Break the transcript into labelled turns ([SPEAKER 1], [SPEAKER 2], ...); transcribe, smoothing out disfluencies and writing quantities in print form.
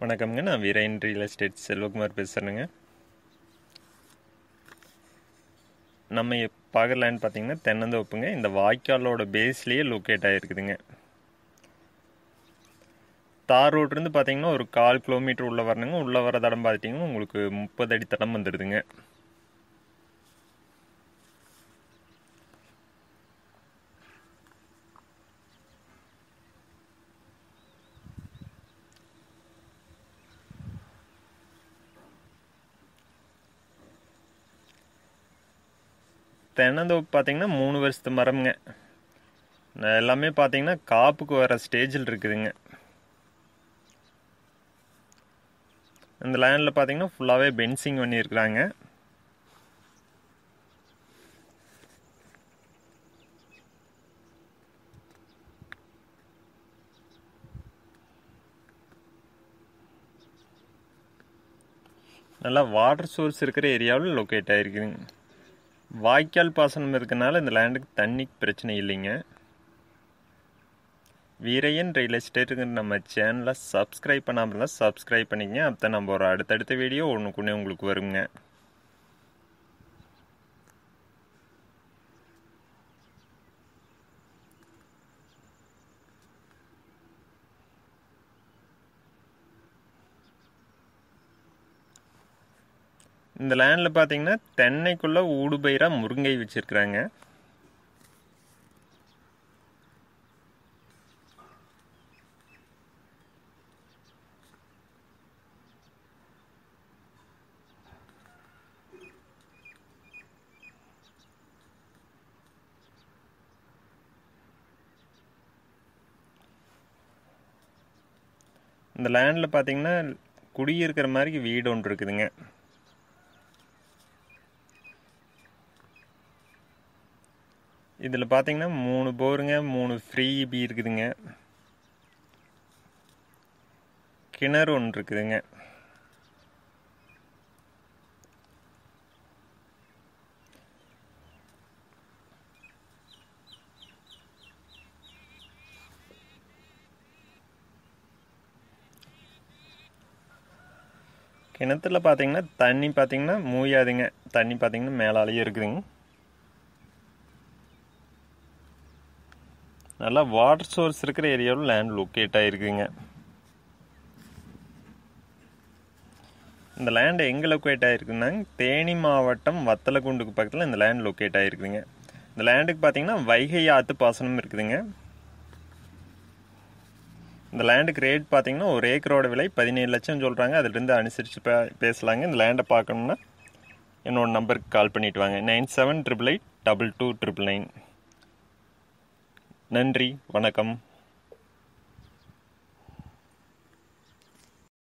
[SPEAKER 1] வணக்கம்ங்க. நான் வீரன் ரியல் எஸ்டேட் செல்வகுமார் பேசுகிறேங்க. நம்ம பார்க்குற லேண்ட் பார்த்தீங்கன்னா தென்னந்தோப்புங்க. இந்த வாய்க்காலோட பேஸ்லேயே லொக்கேட் ஆகிருக்குதுங்க. தார் ரோட்லேருந்து பார்த்தீங்கன்னா ஒரு 1/4 கிலோமீட்டர் உள்ளே வரணுங்க. உள்ளே வர தடம் பார்த்திங்கன்னா உங்களுக்கு 30 அடி தடம் வந்துடுதுங்க. தென்னந்தோப்பு பார்த்தீங்கன்னா 3 வருஷத்து மரம்ங்க. எல்லாமே பார்த்தீங்கன்னா காப்புக்கு வர ஸ்டேஜில் இருக்குதுங்க. இந்த லேண்டில் பார்த்தீங்கன்னா ஃபுல்லாகவே பென்சிங் பண்ணியிருக்கிறாங்க. நல்லா வாட்டர் சோர்ஸ் இருக்கிற ஏரியாவில் லொக்கேட் ஆகிருக்குதுங்க. வாய்க்கால் பாசனம் இருக்கனால இந்த லேண்டுக்கு தண்ணி பிரச்சனை இல்லைங்க. வீரையன் ரியல் எஸ்டேட்டுக்கு நம்ம சேனலை சப்ஸ்கிரைப் பண்ணாமல் இருந்தால் சப்ஸ்கிரைப் பண்ணிக்கங்க. அப்போ நம்ம ஒரு அடுத்தடுத்த வீடியோ ஒன்றுக்குன்னே உங்களுக்கு வருங்க. இந்த லேண்டில் பார்த்தீங்கன்னா தென்னைக்குள்ளே ஊடுபயிராக முருங்கை வச்சுருக்குறாங்க. இந்த லேண்டில் பார்த்தீங்கன்னா குடியிருக்கிற மாதிரி வீடு ஒன்று இருக்குதுங்க. இதில் பார்த்தீங்கன்னா 3 போருங்க, 3 ஃப்ரீ பி இருக்குதுங்க. கிணறு ஒன்று இருக்குதுங்க. கிணத்துல பார்த்தீங்கன்னா தண்ணி பார்த்தீங்கன்னா மூயாதுங்க. தண்ணி பார்த்தீங்கன்னா மேலாலேயே இருக்குதுங்க. நல்லா வாட்டர் சோர்ஸ் இருக்கிற ஏரியாவில் லேண்ட் லொக்கேட் ஆகிருக்குங்க. இந்த லேண்ட் எங்கே லொக்கேட் ஆகிருக்குன்னா தேனி மாவட்டம் வத்தலகுண்டுக்கு பக்கத்தில் இந்த லேண்ட் லொக்கேட் ஆகிருக்குதுங்க. இந்த லேண்டுக்கு பார்த்தீங்கன்னா வைகை ஆற்று பாசனம் இருக்குதுங்க. இந்த லேண்டுக்கு ரேட் பார்த்தீங்கன்னா ஒரு ஏக்கரோட விலை 17 லட்சம் சொல்கிறாங்க. அதிலிருந்து அனுசரித்து பேசலாங்க. இந்த லேண்டை பார்க்கணுன்னா என்னோட நம்பருக்கு கால் பண்ணிவிட்டு வாங்க. 9788822999. நன்றி, வணக்கம்.